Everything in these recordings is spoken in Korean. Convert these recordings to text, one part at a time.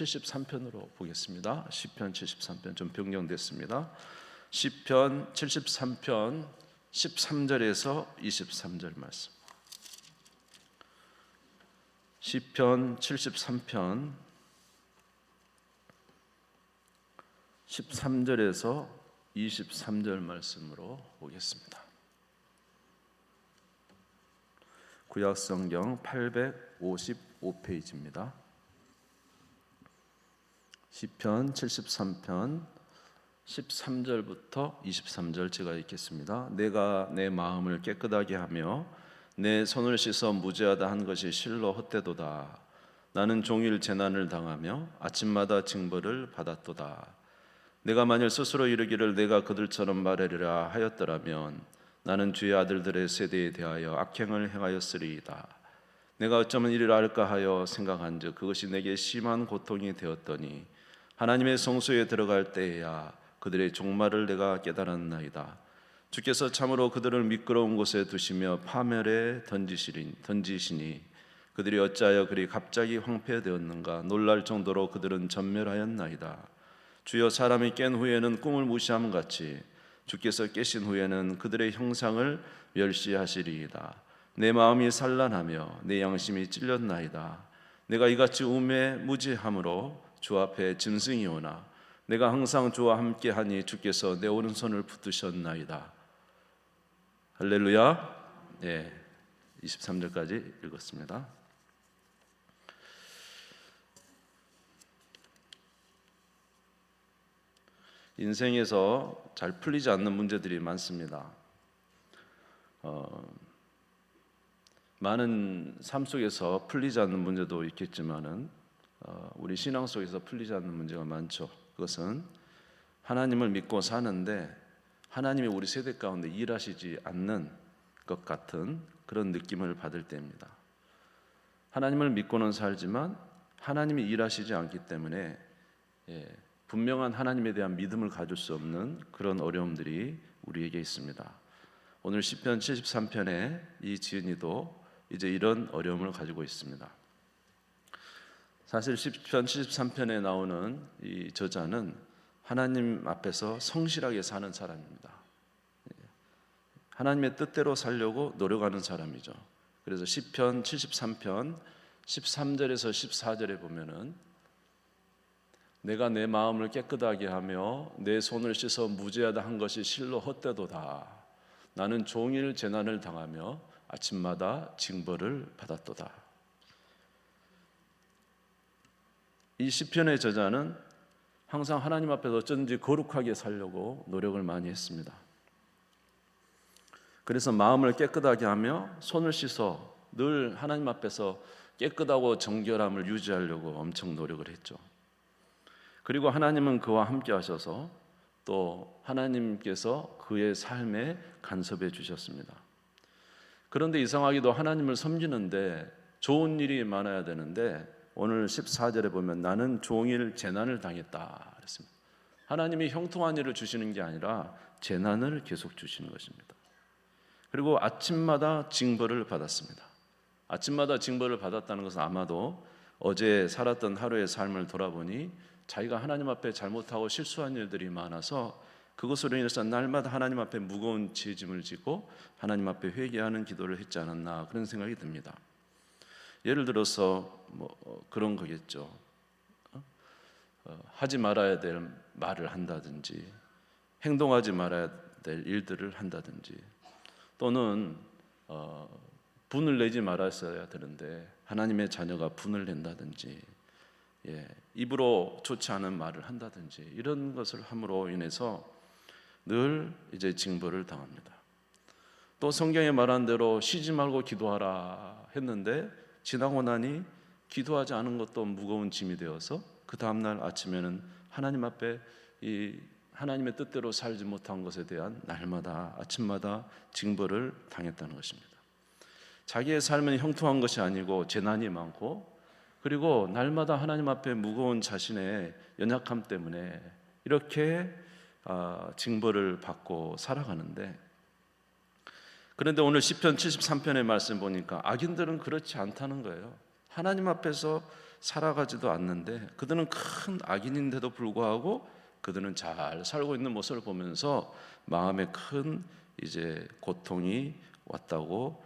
73편으로 보겠습니다. 시편 73편 좀 변경됐습니다. 시편 73편 13절에서 23절 말씀. 시편 73편 13절에서 23절 말씀으로 보겠습니다. 구약성경 855페이지입니다. 시편 73편 13절부터 23절 제가 읽겠습니다. 내가 내 마음을 깨끗하게 하며 내 손을 씻어 무죄하다 한 것이 실로 헛되도다. 나는 종일 재난을 당하며 아침마다 징벌을 받았도다. 내가 만일 스스로 이르기를 내가 그들처럼 말하리라 하였더라면 나는 주의 아들들의 세대에 대하여 악행을 행하였으리이다. 내가 어쩌면 이리라 할까 하여 생각한즉 그것이 내게 심한 고통이 되었더니 하나님의 성소에 들어갈 때에야 그들의 종말을 내가 깨달았나이다. 주께서 참으로 그들을 미끄러운 곳에 두시며 파멸에 던지시니 그들이 어찌하여 그리 갑자기 황폐되었는가. 놀랄 정도로 그들은 전멸하였나이다. 주여, 사람이 깬 후에는 꿈을 무시함 같이 주께서 깨신 후에는 그들의 형상을 멸시하시리이다. 내 마음이 산란하며 내 양심이 찔렸나이다. 내가 이같이 우매 무지함으로 주 앞에 짐승이 오나 내가 항상 주와 함께하니 주께서 내 오른손을 붙드셨나이다. 할렐루야. 네, 23절까지 읽었습니다. 인생에서 잘 풀리지 않는 문제들이 많습니다. 많은 삶 속에서 풀리지 않는 문제도 있겠지만은 우리 신앙 속에서 풀리지 않는 문제가 많죠. 그것은 하나님을 믿고 사는데 하나님이 우리 세대 가운데 일하시지 않는 것 같은 그런 느낌을 받을 때입니다. 하나님을 믿고는 살지만 하나님이 일하시지 않기 때문에 분명한 하나님에 대한 믿음을 가질 수 없는 그런 어려움들이 우리에게 있습니다. 오늘 시편 73편에 이 지은이도 이제 이런 어려움을 가지고 있습니다. 사실 시편 73편에 나오는 이 저자는 하나님 앞에서 성실하게 사는 사람입니다. 하나님의 뜻대로 살려고 노력하는 사람이죠. 그래서 시편 73편 13절에서 14절에 보면은 내가 내 마음을 깨끗하게 하며 내 손을 씻어 무죄하다 한 것이 실로 헛되도다. 나는 종일 재난을 당하며 아침마다 징벌을 받았도다. 이 시편의 저자는 항상 하나님 앞에서 어쩐지 거룩하게 살려고 노력을 많이 했습니다. 그래서 마음을 깨끗하게 하며 손을 씻어 늘 하나님 앞에서 깨끗하고 정결함을 유지하려고 엄청 노력을 했죠. 그리고 하나님은 그와 함께 하셔서 또 하나님께서 그의 삶에 간섭해 주셨습니다. 그런데 이상하게도 하나님을 섬기는데 좋은 일이 많아야 되는데 오늘 14절에 보면 나는 종일 재난을 당했다 그랬습니다. 하나님이 형통한 일을 주시는 게 아니라 재난을 계속 주시는 것입니다. 그리고 아침마다 징벌을 받았습니다. 아침마다 징벌을 받았다는 것은 아마도 어제 살았던 하루의 삶을 돌아보니 자기가 하나님 앞에 잘못하고 실수한 일들이 많아서 그것으로 인해서 날마다 하나님 앞에 무거운 죄짐을 지고 하나님 앞에 회개하는 기도를 했지 않았나 그런 생각이 듭니다. 예를 들어서 그런 거겠죠. 하지 말아야 될 말을 한다든지 행동하지 말아야 될 일들을 한다든지 또는 분을 내지 말았어야 되는데 하나님의 자녀가 분을 낸다든지 입으로 좋지 않은 말을 한다든지 이런 것을 함으로 인해서 늘 이제 징벌을 당합니다. 또 성경에 말한 대로 쉬지 말고 기도하라 했는데 지나고 나니 기도하지 않은 것도 무거운 짐이 되어서 그 다음날 아침에는 하나님 앞에 이 하나님의 뜻대로 살지 못한 것에 대한 날마다 아침마다 징벌을 당했다는 것입니다. 자기의 삶은 형통한 것이 아니고 재난이 많고 그리고 날마다 하나님 앞에 무거운 자신의 연약함 때문에 이렇게 징벌을 받고 살아가는데 그런데 오늘 시편 73편의 말씀 보니까 악인들은 그렇지 않다는 거예요. 하나님 앞에서 살아가지도 않는데 그들은 큰 악인인데도 불구하고 그들은 잘 살고 있는 모습을 보면서 마음에 큰 이제 고통이 왔다고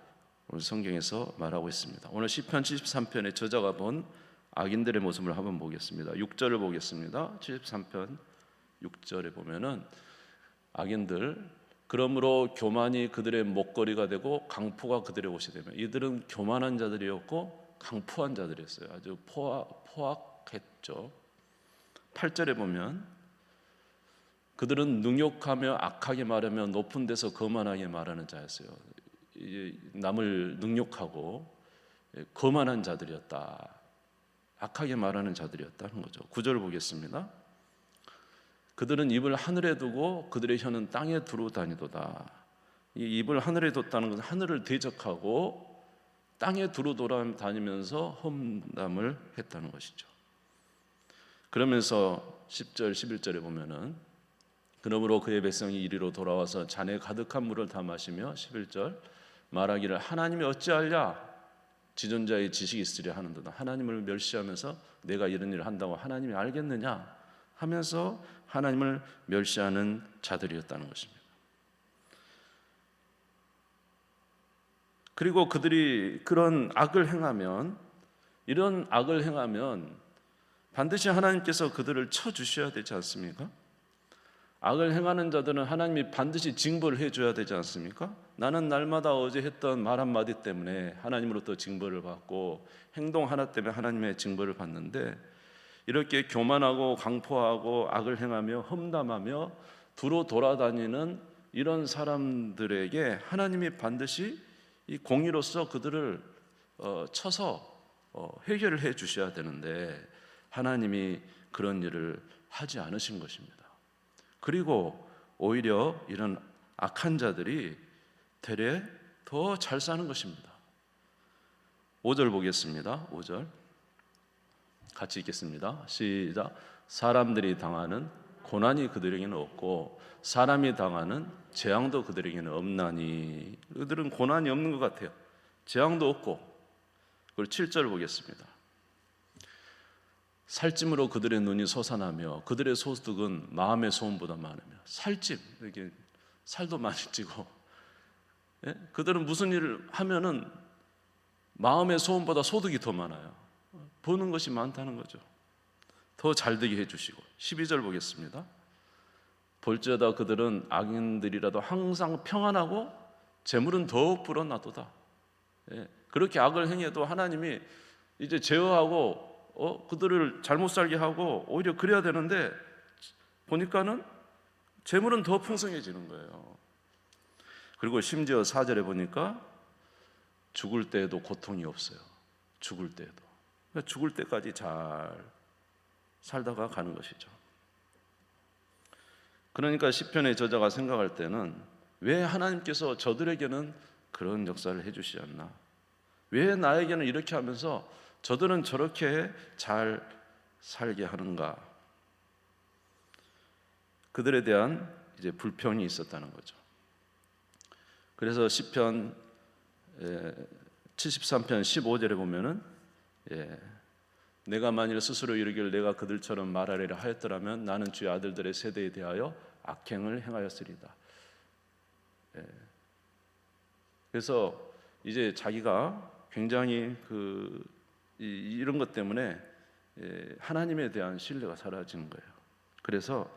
오늘 성경에서 말하고 있습니다. 오늘 시편 73편의 저자가 본 악인들의 모습을 한번 보겠습니다. 6절을 보겠습니다. 73편 6절에 보면은 악인들, 그러므로 교만이 그들의 목걸이가 되고 강포가 그들의 옷이 되며, 이들은 교만한 자들이었고 강포한 자들이었어요. 아주 포악했죠. 8절에 보면 그들은 능욕하며 악하게 말하며 높은 데서 거만하게 말하는 자였어요. 남을 능욕하고 거만한 자들이었다, 악하게 말하는 자들이었다는 거죠. 9절 보겠습니다. 그들은 입을 하늘에 두고 그들의 혀는 땅에 두루 다니도다. 이 입을 하늘에 뒀다는 것은 하늘을 대적하고 땅에 두루 돌아다니면서 험담을 했다는 것이죠. 그러면서 10절 11절에 보면은 그러므로 그의 백성이 이리로 돌아와서 잔에 가득한 물을 다 마시며 11절 말하기를 하나님이 어찌하랴 지존자의 지식이 있으려 하는도다. 하나님을 멸시하면서 내가 이런 일을 한다고 하나님이 알겠느냐 하면서 하나님을 멸시하는 자들이었다는 것입니다. 그리고 그들이 그런 악을 행하면, 이런 악을 행하면 반드시 하나님께서 그들을 쳐주셔야 되지 않습니까? 악을 행하는 자들은 하나님이 반드시 징벌을 해줘야 되지 않습니까? 나는 날마다 어제 했던 말 한마디 때문에 하나님으로부터 징벌을 받고 행동 하나 때문에 하나님의 징벌을 받는데, 이렇게 교만하고 강포하고 악을 행하며 험담하며 두루 돌아다니는 이런 사람들에게 하나님이 반드시 이 공의로서 그들을 쳐서 해결을 해 주셔야 되는데 하나님이 그런 일을 하지 않으신 것입니다. 그리고 오히려 이런 악한 자들이 되레 더 잘 사는 것입니다. 5절 보겠습니다. 5절 같이 읽겠습니다. 시작. 사람들이 당하는 고난이 그들에게는 없고 사람이 당하는 재앙도 그들에게는 없나니. 그들은 고난이 없는 것 같아요. 재앙도 없고. 그리고 7절 보겠습니다. 살찜으로 그들의 눈이 솟아나며 그들의 소득은 마음의 소음보다 많으며. 살찜, 이렇게 살도 많이 찌고, 예? 그들은 무슨 일을 하면은 마음의 소음보다 소득이 더 많아요. 버는 것이 많다는 거죠. 더 잘되게 해주시고. 12절 보겠습니다. 볼지어다 그들은 악인들이라도 항상 평안하고 재물은 더욱 불어나도다. 예, 그렇게 악을 행해도 하나님이 이제 제어하고 그들을 잘못 살게 하고 오히려 그래야 되는데 보니까는 재물은 더 풍성해지는 거예요. 그리고 심지어 4절에 보니까 죽을 때에도 고통이 없어요. 죽을 때에도. 그러니까 죽을 때까지 잘 살다가 가는 것이죠. 그러니까 시편의 저자가 생각할 때는 왜 하나님께서 저들에게는 그런 역사를 해주시지 않나? 왜 나에게는 이렇게 하면서 저들은 저렇게 잘 살게 하는가? 그들에 대한 이제 불평이 있었다는 거죠. 그래서 시편 73편 15절에 보면은 내가 만일 스스로 이르기를 내가 그들처럼 말하리라 하였더라면 나는 주의 아들들의 세대에 대하여 악행을 행하였으리다. 그래서 이제 자기가 굉장히 이런 것 때문에 하나님에 대한 신뢰가 사라지는 거예요. 그래서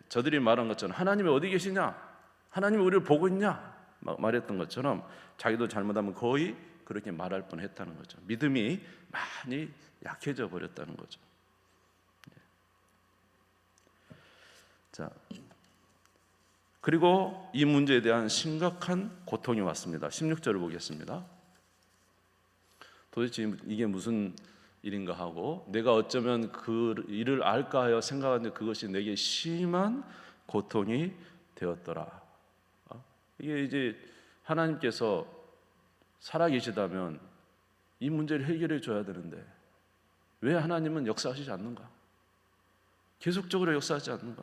저들이 말한 것처럼 하나님이 어디 계시냐? 하나님이 우리를 보고 있냐? 막 말했던 것처럼 자기도 잘못하면 거의 그렇게 말할 뻔했다는 거죠. 믿음이 많이 약해져 버렸다는 거죠. 자, 그리고 이 문제에 대한 심각한 고통이 왔습니다. 16절을 보겠습니다. 도대체 이게 무슨 일인가 하고 내가 어쩌면 그 일을 알까 하여 생각하는데 그것이 내게 심한 고통이 되었더라. 이게 이제 하나님께서 살아계시다면 이 문제를 해결해 줘야 되는데 왜 하나님은 역사하시지 않는가? 계속적으로 역사하지 않는가?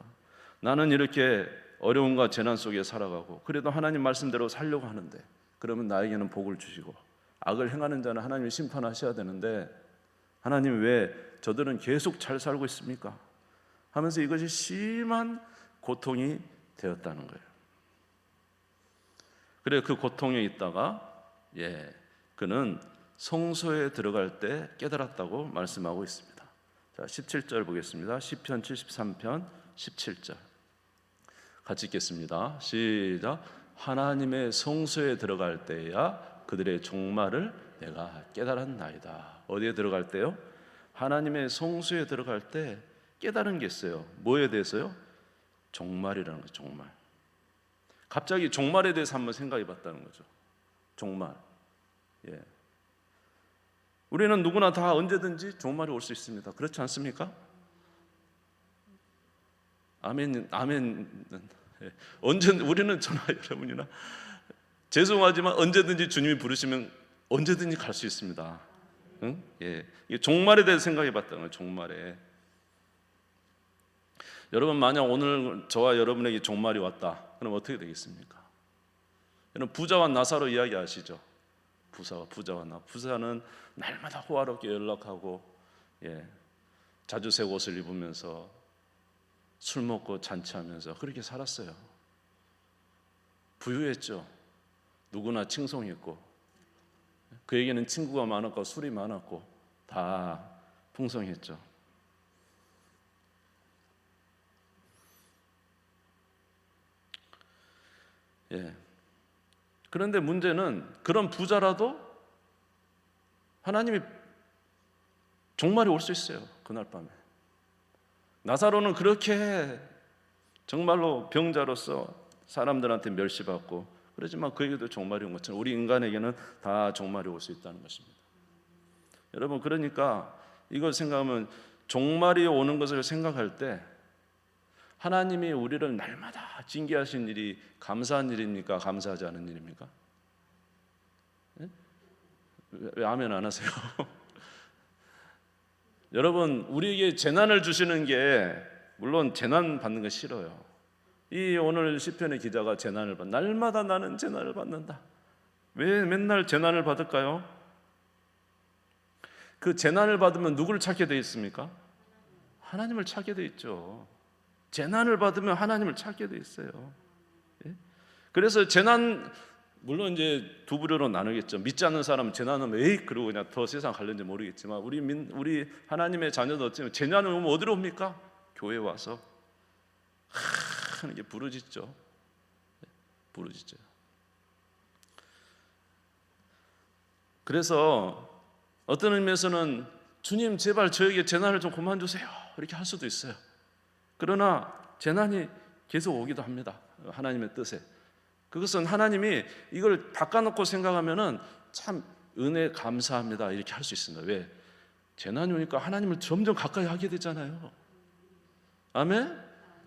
나는 이렇게 어려움과 재난 속에 살아가고 그래도 하나님 말씀대로 살려고 하는데 그러면 나에게는 복을 주시고 악을 행하는 자는 하나님이 심판하셔야 되는데 하나님 왜 저들은 계속 잘 살고 있습니까? 하면서 이것이 심한 고통이 되었다는 거예요. 그래 그 고통에 있다가 그는 성소에 들어갈 때 깨달았다고 말씀하고 있습니다. 자, 17절 보겠습니다. 시편 73편 17절 같이 읽겠습니다. 시작. 하나님의 성소에 들어갈 때야 그들의 종말을 내가 깨달았나이다. 어디에 들어갈 때요? 하나님의 성소에 들어갈 때 깨달은 게 있어요. 뭐에 대해서요? 종말이라는 거죠. 종말. 갑자기 종말에 대해서 한번 생각해 봤다는 거죠. 종말. 우리는 누구나 다 언제든지 종말이 올 수 있습니다. 그렇지 않습니까? 아멘은 언제 우리는 저나 여러분이나 죄송하지만 언제든지 주님이 부르시면 언제든지 갈 수 있습니다. 응? 종말에 대해서 생각해 봤다는 거예요. 종말에. 여러분 만약 오늘 저와 여러분에게 종말이 왔다. 그럼 어떻게 되겠습니까? 여러분 부자와 나사로 이야기 아시죠? 부자는 날마다 호화롭게 연락하고 자주 새 옷을 입으면서 술 먹고 잔치하면서 그렇게 살았어요. 부유했죠. 누구나 칭송했고 그에게는 친구가 많았고 술이 많았고 다 풍성했죠. 그런데 문제는 그런 부자라도 하나님이 종말이 올 수 있어요. 그날 밤에. 나사로는 그렇게 정말로 병자로서 사람들한테 멸시받고 그렇지만 그에게도 종말이 온 것처럼 우리 인간에게는 다 종말이 올 수 있다는 것입니다. 여러분 그러니까 이걸 생각하면 종말이 오는 것을 생각할 때 하나님이 우리를 날마다 징계하신 일이 감사한 일입니까? 감사하지 않은 일입니까? 왜 아멘 안 하세요? 여러분 우리에게 재난을 주시는 게 물론 재난 받는 거 싫어요. 이 오늘 시편의 기자가 재난을 날마다 나는 재난을 받는다. 왜 맨날 재난을 받을까요? 그 재난을 받으면 누구를 찾게 돼 있습니까? 하나님을 찾게 돼 있죠. 재난을 받으면 하나님을 찾게 돼 있어요. 그래서 재난 물론 이제 두 부류로 나누겠죠. 믿지 않는 사람은 재난은 왜 그러고 그냥 더 세상 갈는지 모르겠지만 우리 하나님의 자녀도 어쩌면 재난을 오면 어디로 옵니까? 교회 와서 하는 게 부르짖죠. 부르짖죠. 그래서 어떤 의미에서는 주님 제발 저에게 재난을 좀 그만 주세요 이렇게 할 수도 있어요. 그러나 재난이 계속 오기도 합니다. 하나님의 뜻에. 그것은 하나님이 이걸 바꿔놓고 생각하면은 참 은혜 감사합니다 이렇게 할 수 있습니다. 왜? 재난이 오니까 하나님을 점점 가까이 하게 되잖아요. 아멘?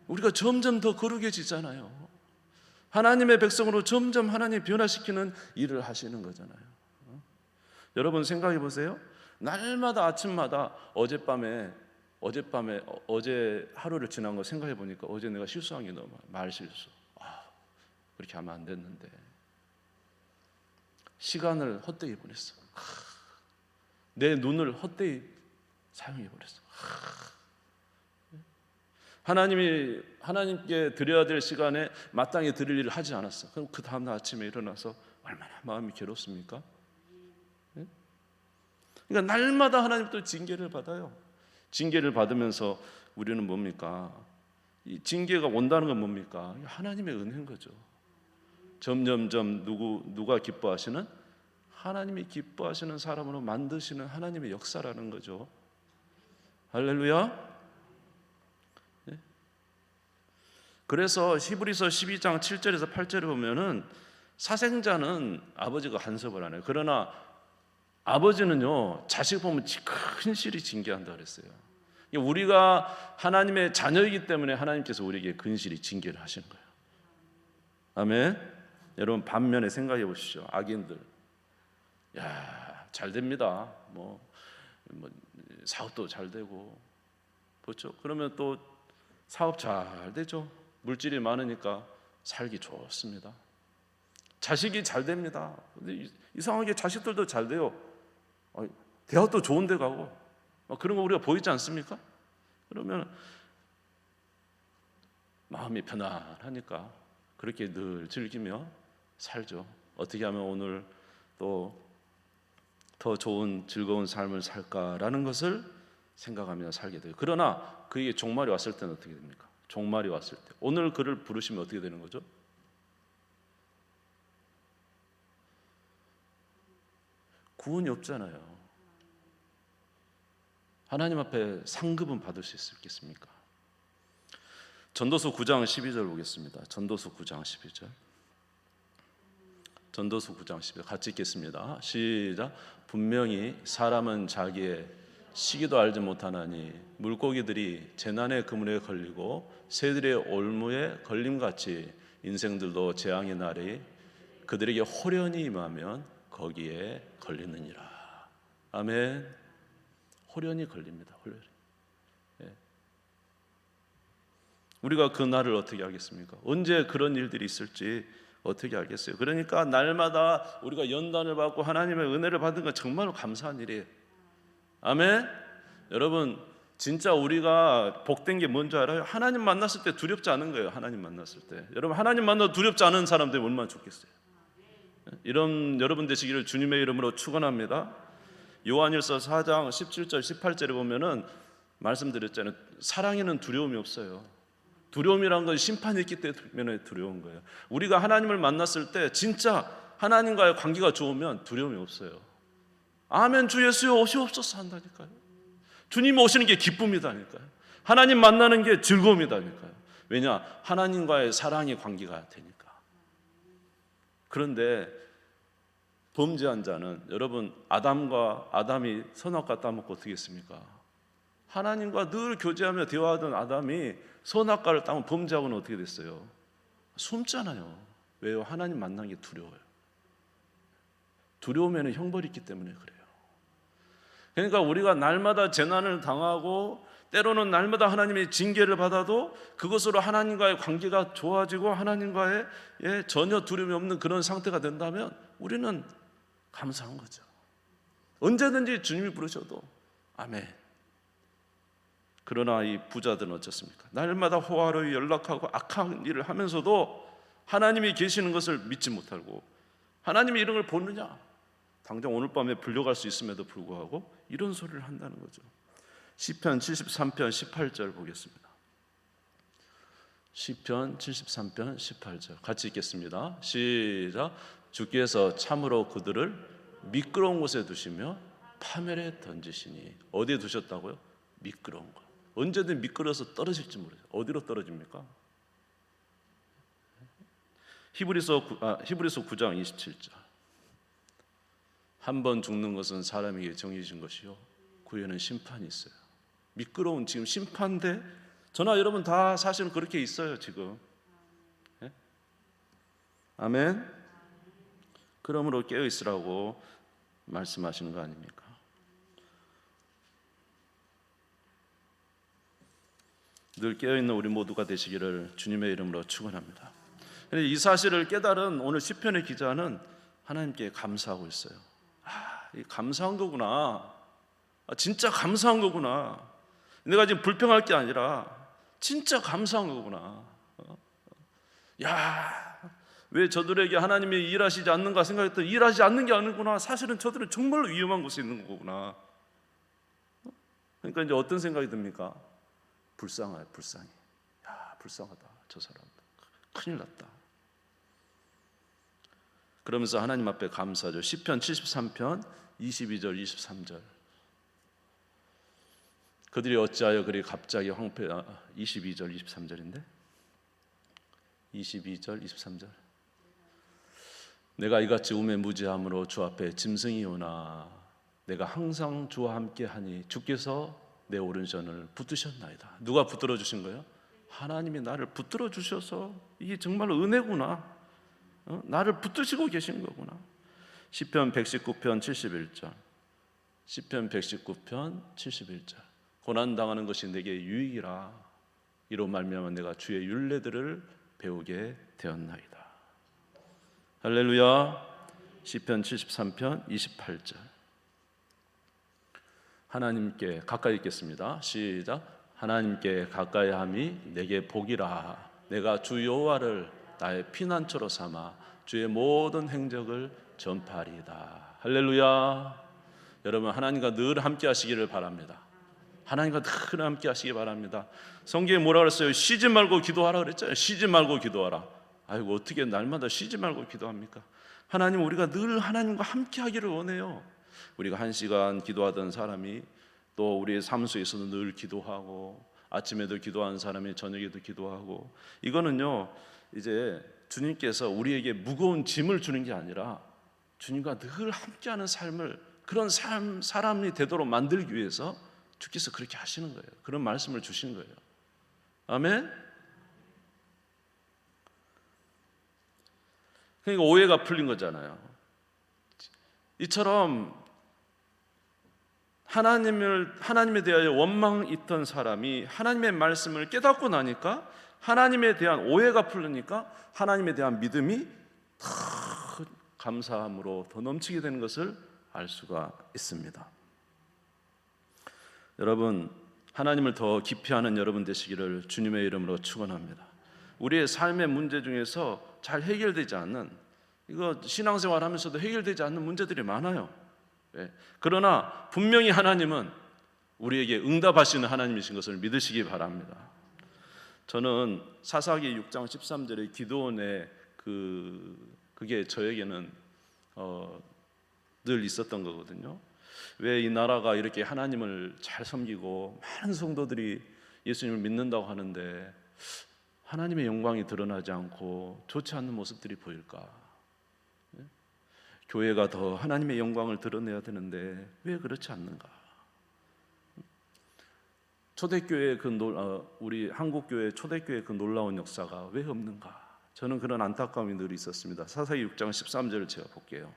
우리가 점점 더 거룩해지잖아요. 하나님의 백성으로 점점 하나님 변화시키는 일을 하시는 거잖아요. 여러분 생각해 보세요. 날마다 아침마다 어제 하루를 지난 거 생각해 보니까 어제 내가 실수한 게 너무 말 실수. 그렇게 하면 안 됐는데 시간을 헛되이 보냈어. 내 눈을 헛되이 사용해 버렸어. 하나님께 드려야 될 시간에 마땅히 드릴 일을 하지 않았어. 그럼 그 다음 날 아침에 일어나서 얼마나 마음이 괴롭습니까? 그러니까 날마다 하나님부터 징계를 받아요. 징계를 받으면서 우리는 뭡니까? 이 징계가 온다는 건 뭡니까? 하나님의 은혜인 거죠. 점점점 누가 기뻐하시는? 하나님이 기뻐하시는 사람으로 만드시는 하나님의 역사라는 거죠. 할렐루야. 그래서 히브리서 12장 7절에서 8절에 보면은 사생자는 아버지가 간섭을 안 해요. 그러나 아버지는요 자식 보면 근실히 징계한다 그랬어요. 우리가 하나님의 자녀이기 때문에 하나님께서 우리에게 근실히 징계를 하시는 거예요. 아멘. 여러분 반면에 생각해 보십시오. 악인들, 잘 됩니다. 뭐 사업도 잘 되고, 그렇죠? 그러면 또 사업 잘 되죠. 물질이 많으니까 살기 좋습니다. 자식이 잘 됩니다. 근데 이상하게 자식들도 잘 돼요. 대학도 좋은 데 가고 그런 거 우리가 보이지 않습니까? 그러면 마음이 편안하니까 그렇게 늘 즐기며 살죠. 어떻게 하면 오늘 또 더 좋은 즐거운 삶을 살까라는 것을 생각하며 살게 돼요. 그러나 그에게 종말이 왔을 때는 어떻게 됩니까? 종말이 왔을 때 오늘 그를 부르시면 어떻게 되는 거죠? 구원이 없잖아요. 하나님 앞에 상급은 받을 수 있겠습니까? 전도서 9장 12절 보겠습니다. 전도서 9장 12절. 전도서 9장 12절 같이 읽겠습니다. 시작. 분명히 사람은 자기의 시기도 알지 못하나니 물고기들이 재난의 그물에 걸리고 새들의 올무에 걸림같이 인생들도 재앙의 날이 그들에게 호련히 임하면 거기에 걸리느니라. 아멘. 호련히 걸립니다. 호련히. 우리가 그 날을 어떻게 알겠습니까? 언제 그런 일들이 있을지 어떻게 알겠어요? 그러니까 날마다 우리가 연단을 받고 하나님의 은혜를 받은 건 정말 감사한 일이에요. 아멘. 여러분 진짜 우리가 복된 게 뭔지 알아요? 하나님 만났을 때 두렵지 않은 거예요. 하나님 만났을 때. 여러분 하나님 만나 두렵지 않은 사람들이 얼마나 좋겠어요. 이런 여러분 되시기를 주님의 이름으로 축원합니다. 요한일서 4장 17절 18절에 보면은 말씀드렸잖아요. 사랑에는 두려움이 없어요. 두려움이란 건 심판이 있기 때문에 두려운 거예요. 우리가 하나님을 만났을 때 진짜 하나님과의 관계가 좋으면 두려움이 없어요. 아멘 주 예수여 오시옵소서 한다니까요. 주님 오시는 게 기쁨이다니까요. 하나님 만나는 게 즐거움이다니까요. 왜냐? 하나님과의 사랑의 관계가 되니까. 그런데 범죄한 자는 여러분 아담이 선악과 따먹고 어떻게 했습니까? 하나님과 늘 교제하며 대화하던 아담이 선악과를 따면 범죄하고는 어떻게 됐어요? 숨잖아요. 왜요? 하나님 만나는 게 두려워요. 두려우면 형벌이 있기 때문에 그래요. 그러니까 우리가 날마다 재난을 당하고 때로는 날마다 하나님의 징계를 받아도 그것으로 하나님과의 관계가 좋아지고 하나님과의 전혀 두려움이 없는 그런 상태가 된다면 우리는 감사한 거죠. 언제든지 주님이 부르셔도 아멘. 그러나 이 부자들은 어떻습니까? 날마다 호화로이 연락하고 악한 일을 하면서도 하나님이 계시는 것을 믿지 못하고 하나님이 이런 걸 보느냐? 당장 오늘 밤에 불려갈 수 있음에도 불구하고 이런 소리를 한다는 거죠. 시편 73편 18절 보겠습니다. 시편 73편 18절 같이 읽겠습니다. 시작. 주께서 참으로 그들을 미끄러운 곳에 두시며 파멸에 던지시니. 어디에 두셨다고요? 미끄러운 곳. 언제든 미끄러서 떨어질지 모르죠. 어디로 떨어집니까? 히브리서 9장 27절. 한 번 죽는 것은 사람에게 정해진 것이요 그 후에는 심판이 있어요. 미끄러운 지금 심판대 저나 여러분 다 사실은 그렇게 있어요 지금. 네? 아멘. 그러므로 깨어 있으라고 말씀하시는 거 아닙니까? 늘 깨어있는 우리 모두가 되시기를 주님의 이름으로 축원합니다. 이 사실을 깨달은 오늘 시편의 기자는 하나님께 감사하고 있어요. 감사한 거구나. 진짜 감사한 거구나. 내가 지금 불평할 게 아니라 진짜 감사한 거구나. 왜 저들에게 하나님이 일하시지 않는가 생각했더니 일하지 않는 게 아니구나. 사실은 저들은 정말로 위험한 곳에 있는 거구나. 그러니까 이제 어떤 생각이 듭니까? 불쌍해. 불쌍하다. 저 사람 큰일 났다. 그러면서 하나님 앞에 감사하죠. 시편 73편 22절 23절. 그들이 어찌하여 그리 갑자기 22절 23절인데 22절 23절. 내가 이같이 우매무지함으로 주 앞에 짐승이 오나 내가 항상 주와 함께하니 주께서 내 오른손을 붙드셨나이다. 누가 붙들어 주신 거예요? 하나님이 나를 붙들어 주셔서 이게 정말로 은혜구나. 나를 붙드시고 계신 거구나. 시편 119편 71절. 시편 119편 71절. 고난당하는 것이 내게 유익이라 이로 말미암아 내가 주의 율례들을 배우게 되었나이다. 할렐루야. 시편 73편 28절. 하나님께 가까이 있겠습니다. 시작. 하나님께 가까이함이 내게 복이라. 내가 주 여호와를 나의 피난처로 삼아 주의 모든 행적을 전파리이다. 할렐루야. 여러분, 하나님과 늘 함께 하시기를 바랍니다. 하나님과 늘 함께 하시기 바랍니다. 성경에 뭐라 그랬어요? 쉬지 말고 기도하라 그랬잖아요. 쉬지 말고 기도하라. 아이고, 어떻게 날마다 쉬지 말고 기도합니까? 하나님, 우리가 늘 하나님과 함께 하기를 원해요. 우리가 1시간 기도하던 사람이 또 우리의 삶 속에서도 늘 기도하고, 아침에도 기도하는 사람이 저녁에도 기도하고, 이거는요 이제 주님께서 우리에게 무거운 짐을 주는 게 아니라 주님과 늘 함께하는 삶을, 그런 사람이 되도록 만들기 위해서 주께서 그렇게 하시는 거예요. 그런 말씀을 주신 거예요. 아멘. 그러니까 오해가 풀린 거잖아요. 이처럼 하나님에 대하여 원망 있던 사람이 하나님의 말씀을 깨닫고 나니까 하나님에 대한 오해가 풀리니까 하나님에 대한 믿음이 더 감사함으로 더 넘치게 되는 것을 알 수가 있습니다. 여러분, 하나님을 더 깊이 아는 여러분 되시기를 주님의 이름으로 축원합니다. 우리의 삶의 문제 중에서 잘 해결되지 않는, 이거 신앙생활 하면서도 해결되지 않는 문제들이 많아요. 그러나 분명히 하나님은 우리에게 응답하시는 하나님이신 것을 믿으시기 바랍니다. 저는 사사기 6장 13절의 기드온의 그게 저에게는 늘 있었던 거거든요. 왜 이 나라가 이렇게 하나님을 잘 섬기고 많은 성도들이 예수님을 믿는다고 하는데 하나님의 영광이 드러나지 않고 좋지 않는 모습들이 보일까? 교회가 더 하나님의 영광을 드러내야 되는데 왜 그렇지 않는가? 초대교회 우리 한국교회 초대교회 그 놀라운 역사가 왜 없는가? 저는 그런 안타까움이 늘 있었습니다. 사사기 6장 13절을 제가 볼게요.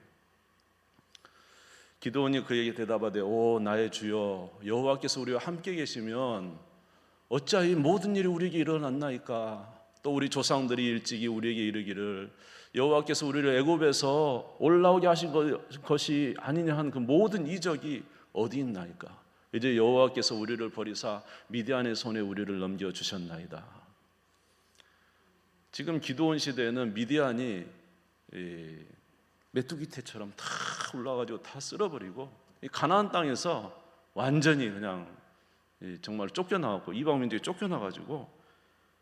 기드온이 그에게 대답하되, 오 나의 주여, 여호와께서 우리와 함께 계시면 어찌하여 이 모든 일이 우리에게 일어났나이까? 또 우리 조상들이 일찍이 우리에게 이르기를 여호와께서 우리를 애굽에서 올라오게 하신 것이 아니냐 한 그 모든 이적이 어디 있나이까? 이제 여호와께서 우리를 버리사 미디안의 손에 우리를 넘겨 주셨나이다. 지금 기드온 시대에는 미디안이 메뚜기 떼처럼 다 올라가지고 다 쓸어버리고 가나안 땅에서 완전히 그냥 정말 쫓겨나갔고, 이방 민족이 쫓겨나가지고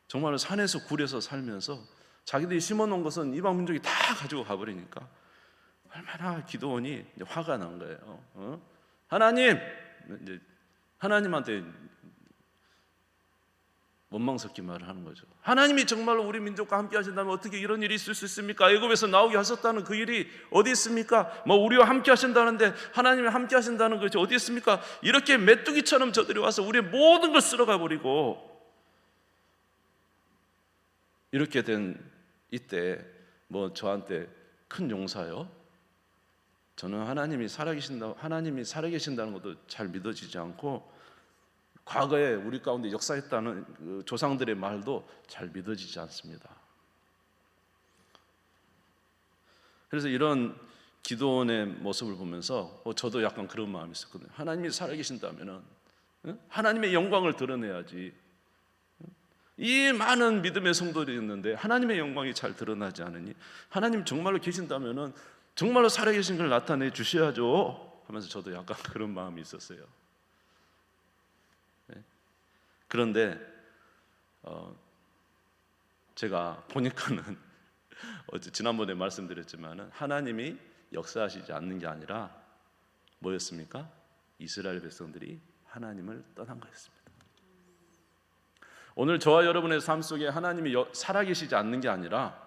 정말 산에서 굴에서 살면서 자기들이 심어놓은 것은 이방 민족이 다 가지고 가버리니까 얼마나 기드온이 화가 난 거예요. 하나님, 이제 하나님한테 원망 섞인 말을 하는 거죠. 하나님이 정말로 우리 민족과 함께 하신다면 어떻게 이런 일이 있을 수 있습니까? 애굽에서 나오게 하셨다는 그 일이 어디 있습니까? 뭐 우리와 함께 하신다는데 하나님이 함께 하신다는 것이 어디 있습니까? 이렇게 메뚜기처럼 저들이 와서 우리의 모든 걸 쓸어가 버리고, 이렇게 된 이때 뭐 저한테 큰 용사요? 저는 하나님이 살아계신다는 것도 잘 믿어지지 않고, 과거에 우리 가운데 역사했다는 그 조상들의 말도 잘 믿어지지 않습니다. 그래서 이런 기드온의 모습을 보면서 저도 약간 그런 마음이 있었거든요. 하나님이 살아계신다면 하나님의 영광을 드러내야지. 이 많은 믿음의 성도들이 있는데 하나님의 영광이 잘 드러나지 않으니, 하나님 정말로 계신다면 정말로 살아계신 걸 나타내 주셔야죠 하면서 저도 약간 그런 마음이 있었어요. 그런데 제가 보니까는 지난번에 말씀드렸지만 하나님이 역사하시지 않는 게 아니라 뭐였습니까? 이스라엘 백성들이 하나님을 떠난 거였습니다. 오늘 저와 여러분의 삶 속에 하나님이 살아계시지 않는 게 아니라,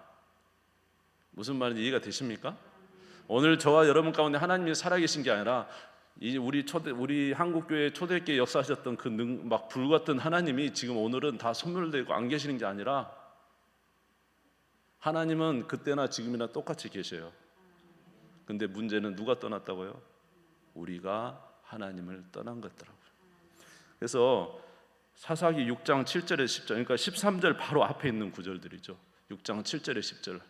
무슨 말인지 이해가 되십니까? 오늘 저와 여러분 가운데 하나님이 살아계신 게 아니라 우리 한국교회 초대교회 역사하셨던 막 불같은 하나님이 지금 오늘은 다 소멸되고 안 계시는 게 아니라, 하나님은 그때나 지금이나 똑같이 계셔요. 근데 문제는 누가 떠났다고요? 우리가 하나님을 떠난 것더라고요. 그래서 사사기 6장 7절에 10절, 그러니까 13절 바로 앞에 있는 구절들이죠. 6장 7절에 10절,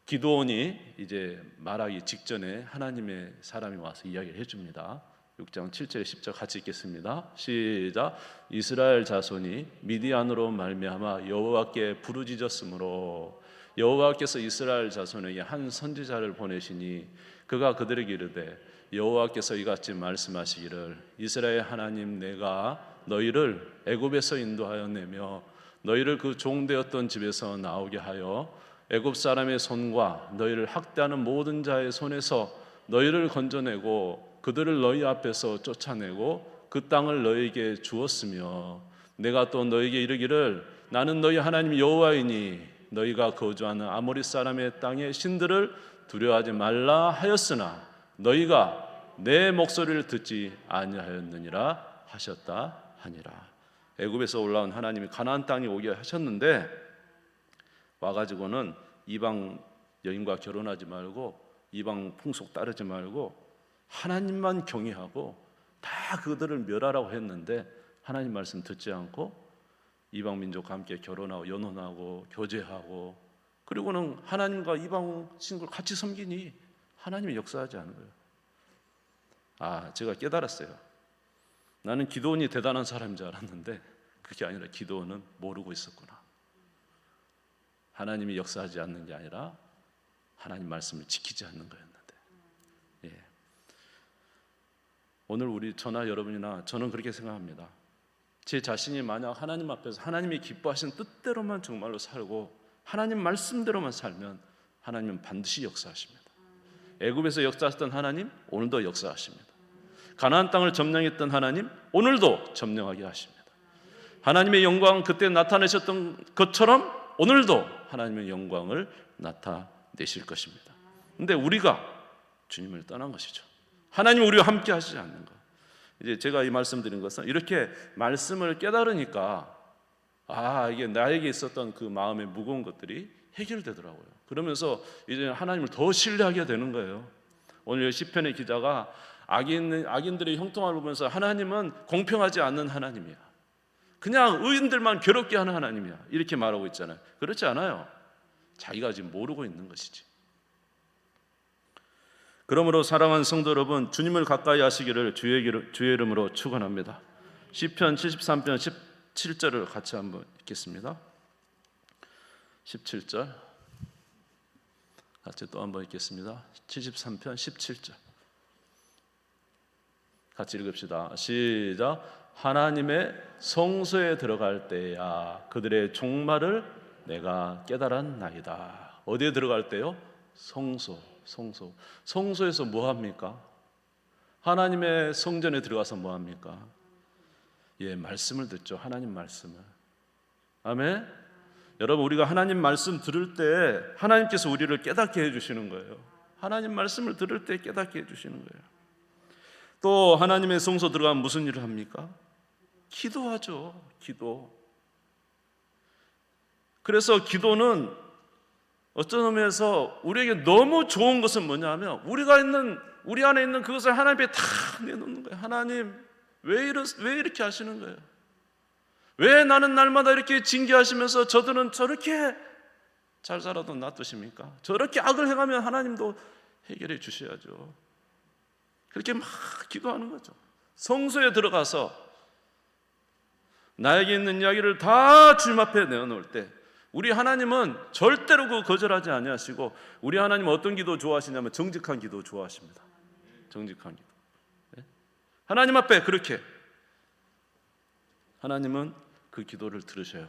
기드온이 이제 말하기 직전에 하나님의 사람이 와서 이야기를 해줍니다. 6장 7절 10절 같이 읽겠습니다. 시작. 이스라엘 자손이 미디안으로 말미암아 여호와께 부르짖었으므로 여호와께서 이스라엘 자손에게 한 선지자를 보내시니 그가 그들에게 이르되 여호와께서 이같이 말씀하시기를 이스라엘 하나님 내가 너희를 애굽에서 인도하여 내며 너희를 그 종되었던 집에서 나오게 하여 애굽 사람의 손과 너희를 학대하는 모든 자의 손에서 너희를 건져내고 그들을 너희 앞에서 쫓아내고 그 땅을 너희에게 주었으며 내가 또 너희에게 이르기를 나는 너희 하나님 여호와이니 너희가 거주하는 아모리 사람의 땅의 신들을 두려워하지 말라 하였으나 너희가 내 목소리를 듣지 아니하였느니라 하셨다 하니라. 애굽에서 올라온 하나님이 가나안 땅에 오게 하셨는데 와가지고는 이방 여인과 결혼하지 말고 이방 풍속 따르지 말고 하나님만 경외하고 다 그들을 멸하라고 했는데 하나님 말씀 듣지 않고 이방 민족과 함께 결혼하고 연혼하고 교제하고 그리고는 하나님과 이방 신을 같이 섬기니 하나님이 역사하지 않은 거예요. 제가 깨달았어요. 나는 기드온이 대단한 사람인 줄 알았는데 그게 아니라 기드온은 모르고 있었구나. 하나님이 역사하지 않는 게 아니라 하나님 말씀을 지키지 않는 거였는데 오늘 우리 저나 여러분이나 저는 그렇게 생각합니다. 제 자신이 만약 하나님 앞에서 하나님이 기뻐하시는 뜻대로만 정말로 살고 하나님 말씀대로만 살면 하나님은 반드시 역사하십니다. 애굽에서 역사하셨던 하나님 오늘도 역사하십니다. 가나안 땅을 점령했던 하나님 오늘도 점령하게 하십니다. 하나님의 영광 그때 나타내셨던 것처럼 오늘도 하나님의 영광을 나타내실 것입니다. 그런데 우리가 주님을 떠난 것이죠. 하나님 우리와 함께 하시지 않는 것. 이제 제가 이 말씀드린 것은 이렇게 말씀을 깨달으니까 이게 나에게 있었던 그 마음의 무거운 것들이 해결되더라고요. 그러면서 이제 하나님을 더 신뢰하게 되는 거예요. 오늘 시편의 기자가 악인들의 형통함을 보면서 하나님은 공평하지 않는 하나님이야. 그냥 의인들만 괴롭게 하는 하나님이야. 이렇게 말하고 있잖아요. 그렇지 않아요. 자기가 지금 모르고 있는 것이지. 그러므로 사랑하는 성도 여러분, 주님을 가까이 하시기를 주의 이름으로 축원합니다. 시편 73편 17절을 같이 한번 읽겠습니다. 17절 같이 또 한번 읽겠습니다. 73편 17절 같이 읽읍시다. 시작. 하나님의 성소에 들어갈 때야 그들의 종말을 내가 깨달았나이다. 어디에 들어갈 때요? 성소에서 뭐 합니까? 하나님의 성전에 들어가서 뭐 합니까? 말씀을 듣죠. 하나님 말씀을. 아멘. 여러분 우리가 하나님 말씀 들을 때 하나님께서 우리를 깨닫게 해주시는 거예요. 하나님 말씀을 들을 때 깨닫게 해주시는 거예요. 또 하나님의 성소 들어가면 무슨 일을 합니까? 기도하죠. 기도. 그래서 기도는 어떤 의미에서 우리에게 너무 좋은 것은 뭐냐면 우리 안에 있는 그것을 하나님 앞에 다 내놓는 거예요. 하나님 왜 이렇게 하시는 거예요? 왜 나는 날마다 이렇게 징계하시면서 저들은 저렇게 잘 살아도 놔두십니까? 저렇게 악을 행하면 하나님도 해결해 주셔야죠. 그렇게 막 기도하는 거죠. 성소에 들어가서 나에게 있는 이야기를 다 주님 앞에 내어놓을 때 우리 하나님은 절대로 그 거절하지 아니하시고 우리 하나님은 어떤 기도 좋아하시냐면 정직한 기도 좋아하십니다. 정직한 기도. 하나님 앞에 그렇게 하나님은 그 기도를 들으셔요.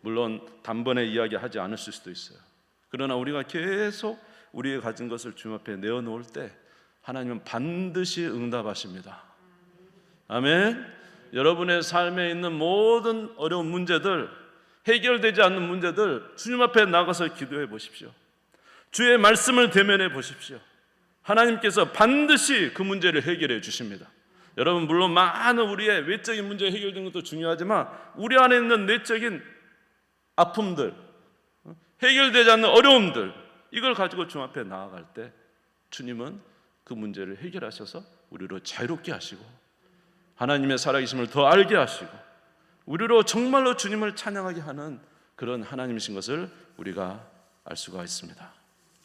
물론 단번에 이야기하지 않으실 수도 있어요. 그러나 우리가 계속 우리의 가진 것을 주님 앞에 내어놓을 때 하나님은 반드시 응답하십니다. 아멘. 여러분의 삶에 있는 모든 어려운 문제들, 해결되지 않는 문제들 주님 앞에 나가서 기도해 보십시오. 주의 말씀을 대면해 보십시오. 하나님께서 반드시 그 문제를 해결해 주십니다. 여러분 물론 많은 우리의 외적인 문제 해결되는 것도 중요하지만 우리 안에 있는 내적인 아픔들, 해결되지 않는 어려움들 이걸 가지고 주님 앞에 나아갈 때 주님은 그 문제를 해결하셔서 우리로 자유롭게 하시고 하나님의 살아계심을 더 알게 하시고 우리로 정말로 주님을 찬양하게 하는 그런 하나님이신 것을 우리가 알 수가 있습니다.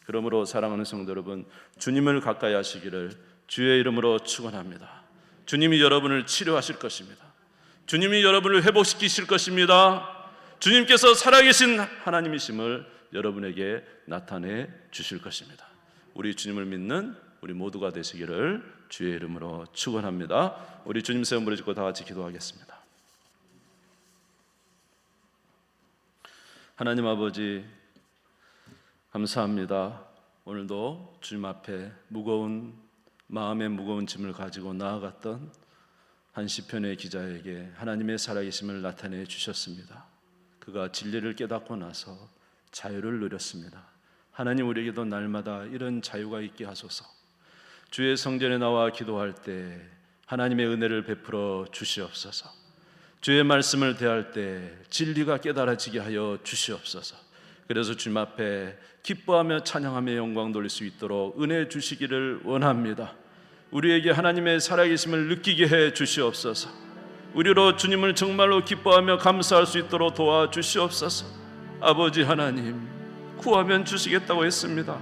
그러므로 사랑하는 성도 여러분, 주님을 가까이 하시기를 주의 이름으로 축원합니다. 주님이 여러분을 치료하실 것입니다. 주님이 여러분을 회복시키실 것입니다. 주님께서 살아계신 하나님이심을 여러분에게 나타내 주실 것입니다. 우리 주님을 믿는 우리 모두가 되시기를 주의 이름으로 축원합니다. 우리 주님 세운 무릎 짓고 다 같이 기도하겠습니다. 하나님 아버지, 감사합니다. 오늘도 주님 앞에 마음의 무거운 짐을 가지고 나아갔던 한 시편의 기자에게 하나님의 살아계심을 나타내 주셨습니다. 그가 진리를 깨닫고 나서 자유를 누렸습니다. 하나님, 우리에게도 날마다 이런 자유가 있게 하소서. 주의 성전에 나와 기도할 때 하나님의 은혜를 베풀어 주시옵소서. 주의 말씀을 대할 때 진리가 깨달아지게 하여 주시옵소서. 그래서 주님 앞에 기뻐하며 찬양하며 영광 돌릴 수 있도록 은혜 주시기를 원합니다. 우리에게 하나님의 살아계심을 느끼게 해 주시옵소서. 우리로 주님을 정말로 기뻐하며 감사할 수 있도록 도와주시옵소서. 아버지 하나님, 구하면 주시겠다고 했습니다.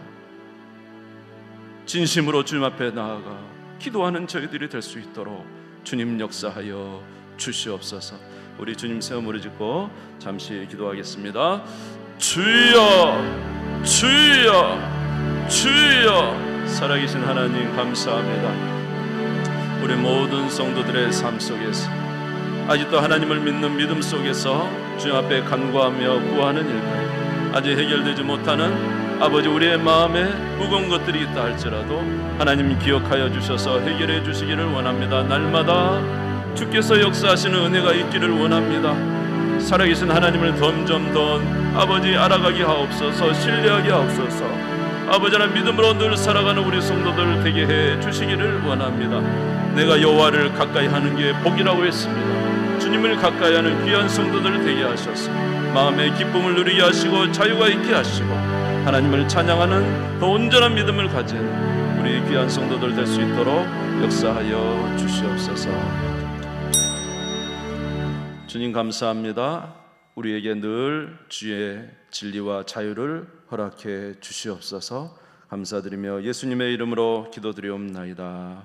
진심으로 주님 앞에 나아가 기도하는 저희들이 될 수 있도록 주님 역사하여 주시옵소서. 우리 주님 세워 무릎 짓고 잠시 기도하겠습니다. 주여, 주여, 주여. 살아계신 하나님 감사합니다. 우리 모든 성도들의 삶 속에서 아직도 하나님을 믿는 믿음 속에서 주님 앞에 간구하며 구하는 일들, 아직 해결되지 못하는 아버지 우리의 마음에 무거운 것들이 있다 할지라도 하나님 기억하여 주셔서 해결해 주시기를 원합니다. 날마다 주께서 역사하시는 은혜가 있기를 원합니다. 살아계신 하나님을 점점 더 아버지 알아가게 하옵소서. 신뢰하게 하옵소서. 아버지 하나님, 믿음으로 늘 살아가는 우리 성도들 되게 해 주시기를 원합니다. 내가 여호와를 가까이 하는 게 복이라고 했습니다. 주님을 가까이 하는 귀한 성도들 되게 하셔서 마음의 기쁨을 누리게 하시고 자유가 있게 하시고 하나님을 찬양하는 더 온전한 믿음을 가진 우리 귀한 성도들 될 수 있도록 역사하여 주시옵소서. 주님 감사합니다. 우리에게 늘 주의 진리와 자유를 허락해 주시옵소서. 감사드리며 예수님의 이름으로 기도드리옵나이다.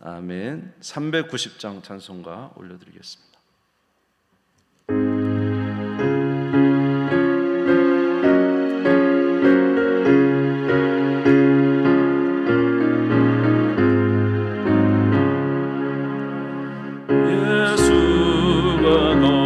아멘. 390장 찬송가 올려드리겠습니다. 예수가